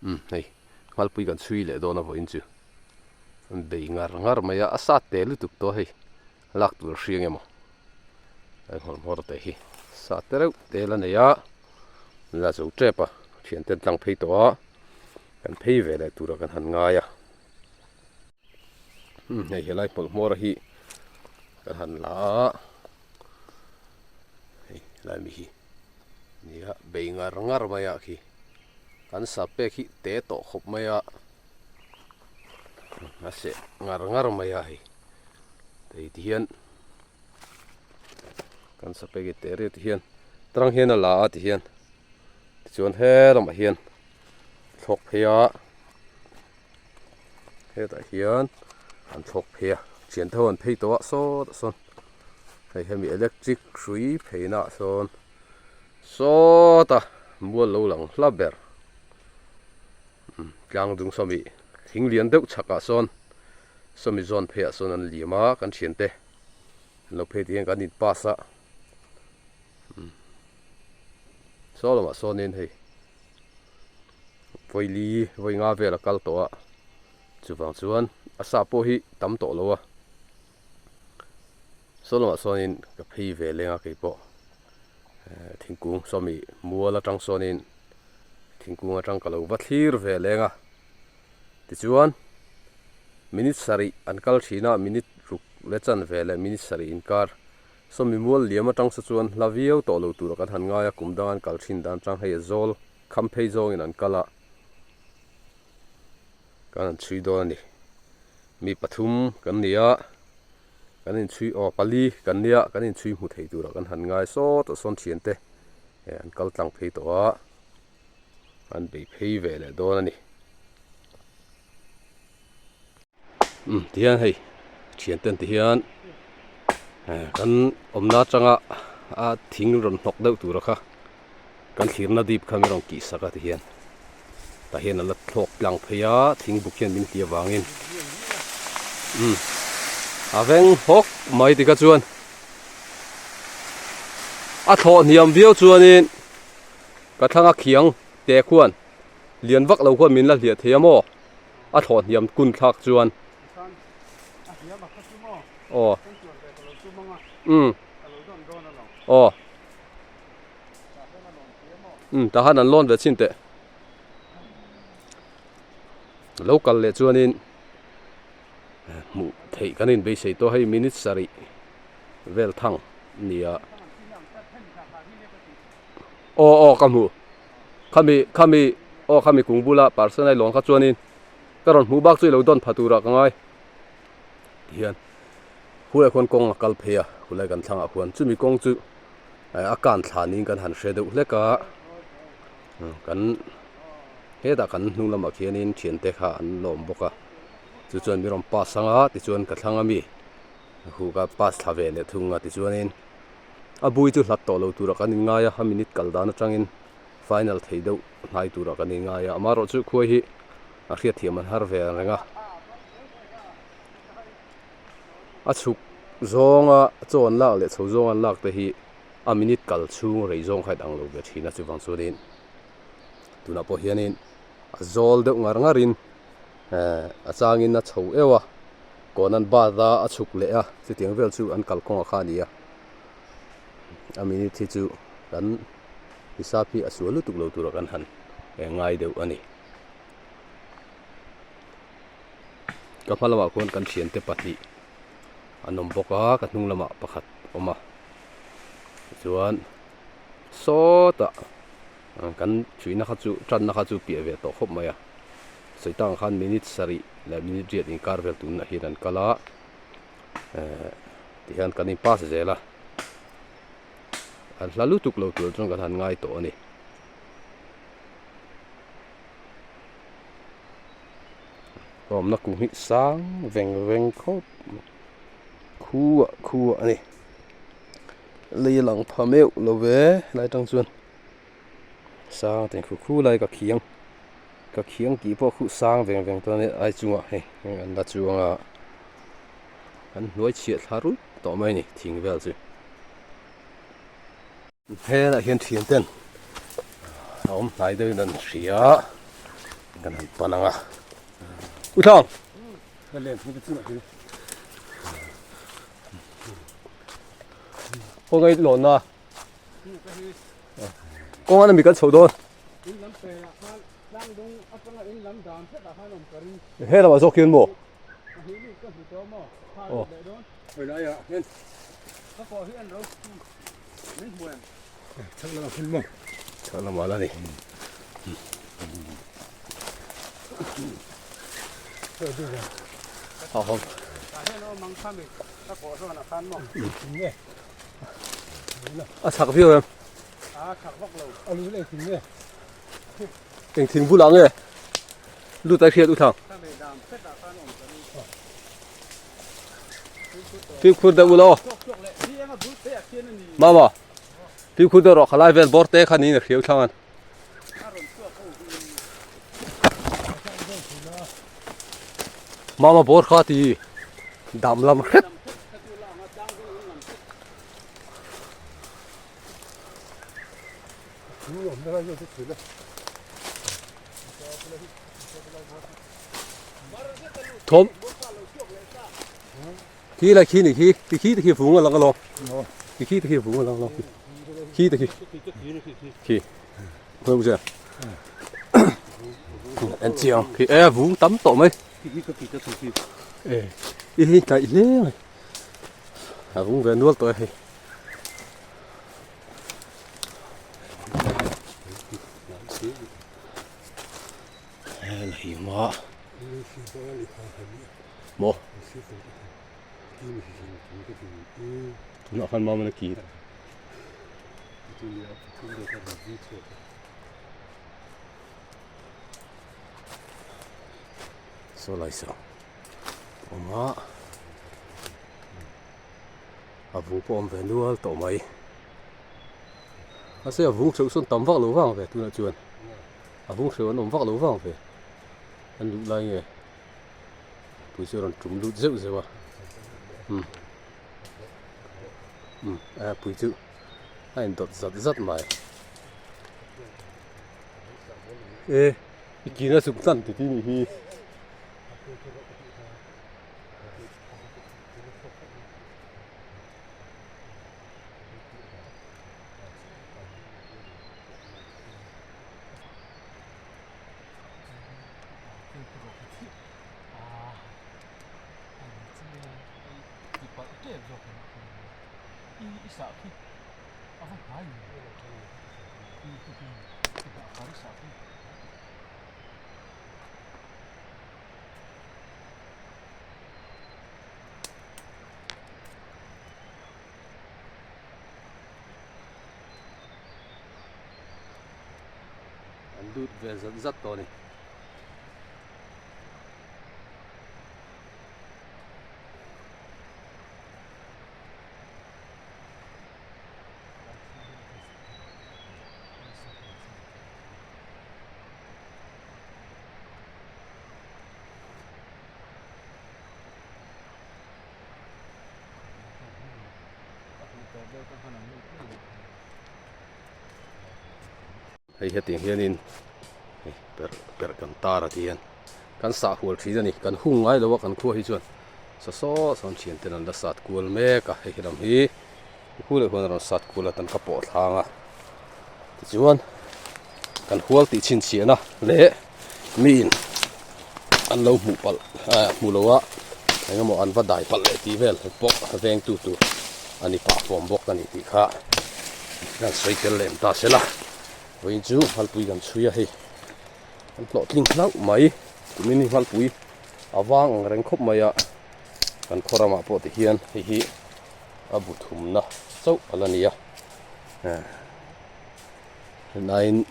Này Nghalpui kan chhui le do na vo in chu an bei ngar maya asa te lu tuk to hei lak tur hriang emo ai hor te hi sa te reuh te la nei a la zo trepa thian ten tlang phei to a kan phei ve le tur kan han ngai a nei helai pol mor hi kan han la hei lai mi hi nia bei ngar maya khi kan sa pe khi te to khop maya ase ngar maya hi tei thian kan sa pe ki te re thian trang hian la a thian chuan he ram hian thok phia he ta hian an thok phia chian thon phei to so son hei hemi electric chui pheina son so ta mual lo lang hlaber klang dung somi thing lian deuh chaka son somi zon phia son an lima kan thian te lo phe tiang kan in pasa soloma sonin hei voili voi nga vela kal to a chuwang chuan asa po hi tam to lo a soloma sonin ka phei ve lenga ke po thingkung somi muala tang sonin thingkung atang kalo vathlir ve lenga ti chuan minute sari an kal thina minute ruk lechan vele minute sari inkar somi mual liama tang sa chuan la viau to lo tur kan han ngaya kumdangan kal thin dan tang hei zol kham phei zong in an kala kan chui do ni mi pathum kan nia kan in chui o pali kan nia kan in chui mu thei tur kan han ngai so to son thian te an kal tlang phei to a an bei phei ve le do na ni tian hei thian ten tian kan omna changa a thing ron hnok deuh tur kha kan thirna dip khamirong ki saka tian ta hian ala thlok tlang pheia thing bukhian min tia wangin aveng hok mai tika chuan a tho niam viau chuanin ka thanga khiang te khuan lian vak lo khuan min la hlia theiamo a tho niam kun thak chuan o o ta han an lon ve chin te local le chuanin mu thei kanin be sei to hei minute sari vel thang nia o kamu khami kungbula personal lon kha chuanin karon mu bak chui lo don phatura kangai hian hule khon kong kal phea hulai kan thanga khuan chumi kong chu akan thlanin kan han hredeu hleka kan heda kan hnunglama khianin thian te kha an lom boka chu chuan mirom pa sanga ti chuan ka thlanga mi hu ka pas thave le thunga ti chuanin abui chu hlat to lo tura kan ngaya ha minute kal dan atangin final theideu hnai tura kan ngaya amaro chu khuai hi a hria thiam an har ve renga achuk zonga chon lak le chho zong an lak te hi a minute kal chung rei zong khai dang lo be thina chuwang chunin tuna po hianin a zol deuh ngarin a changin a chho ewa konan ba da a chuk le a chi tiang vel chu an kal kong kha nia a minute thi chu kan hisapi asualu tuk lo tur kan han ngai deuh ani ka phalawa kon kan thian te pati anom boka ka hnunglama pakhat oma chuan sota kan chuina kha chu tran na kha chu pi ve to khop maya soitang khan minute sari la minute riat in karvel tun na hiran kala tihan kanin pas zela an lalu tuk lo tur chung kan han ngai to ani rom na ku hi sang veng khop khu ani lei lang phameu lo ve lai tang chuan sang ten khu lai ka khiang ki po khu sang veng to ne ai chunga he an da chuanga an loi chiat tharu to mai ni thing vel chu he la hian thian ten om lai de nan ria กันหันปนังอ่ะอุ้ยทองกันเล่นมันเป็นสิ่งอะไรพวกไอ้หล่นนะก็งั้นมีกันโฉดนเฮ้ยเรามาโซกินบ่โอ้ไปไหนอ่ะเห็นเขาพอเห็นเราไม่เหมือนชักเราขึ้นมั้งชักเรามาแล้วนี่好好。啊，拆个票呀！啊，拆不了。啊，路来停的。停不啷个？路在偏路上。พี่คุณได้บุญแล้วมาบ่พี่คุณได้รอขลายเวลบอร์เต้คันนี้เนี่ยเขียวช่างมาบอร์ข้าที่ดำลำเข็ดทมขี้อะไรขี้นี่ขี้ฝูงกันลองกันลองขี้ฝูงกันลองขี้เพิ่มเสียอันเจียงขี้ฝูงตั้มโตไหมอีไก่เลี้ยงฝูงเวนนวดตัวให้อะไรมาโมnó khăn mò mình kỹ số lại sao mà vùng bom về nuôi tổ mày sẽ vùng sâu xuân tắm vác lúa vàng về tôi là chuồn vùng sâu nó vác lúa vàng về anh lụt lại nghe tôi chưa còn trúng lụt dữ rồi bụi chữ anh đột rất mày ê cái nó sụp sẵn thì mình đút về rất to này hay hết tiếng hiền in per kan tar atian kan sa hul thi ani kan hung ai lo kan khu hi chuan so son chien ten an da sat kul me ka he hiram hi khule hon ron sat kul tan ka po thanga ti chuan kan hual ti chin chiana le min an lo mu pal mu lowa anga mo an va dai pal le ti vel pok veng tu ani pa form bok ani ti kha kan sei tel lem ta sela với chú Nghalpui gần chui à hi anh lọt linh lắm mấy tụi mình Nghalpui vang rèn khóc mày à gần khora mà bộ thì hiền hi bụt thùng na sâu là nia này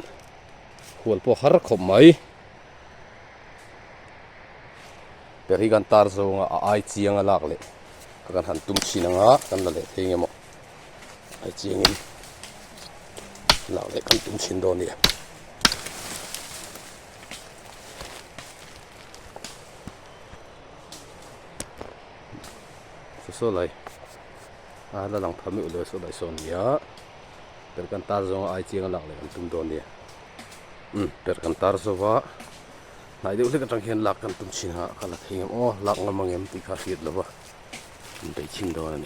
hual po har khóc mấy beri gan tar zo ai chiang a lak le kan han tum chin anga kan la le theng emo ai chiang in lak le kan tum chin do ni so lại là lòng thầm yêu lửa so lại son nhá per kan tar zo ai chiang a lak le kan tum do ni per kan tar zo wa nãy điều cái trang hiện lạc kan tum chin ha kala thengem o lak ngamangem ti kha hiat lawa bei chin do ani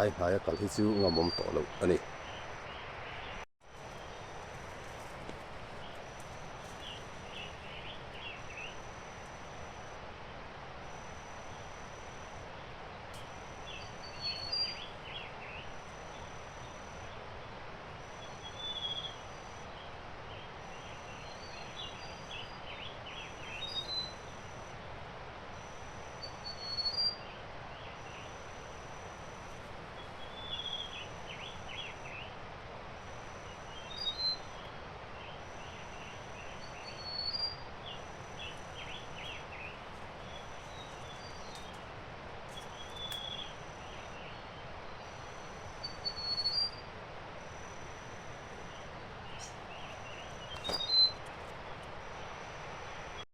ai hai kal hi chu ngamom to lo ani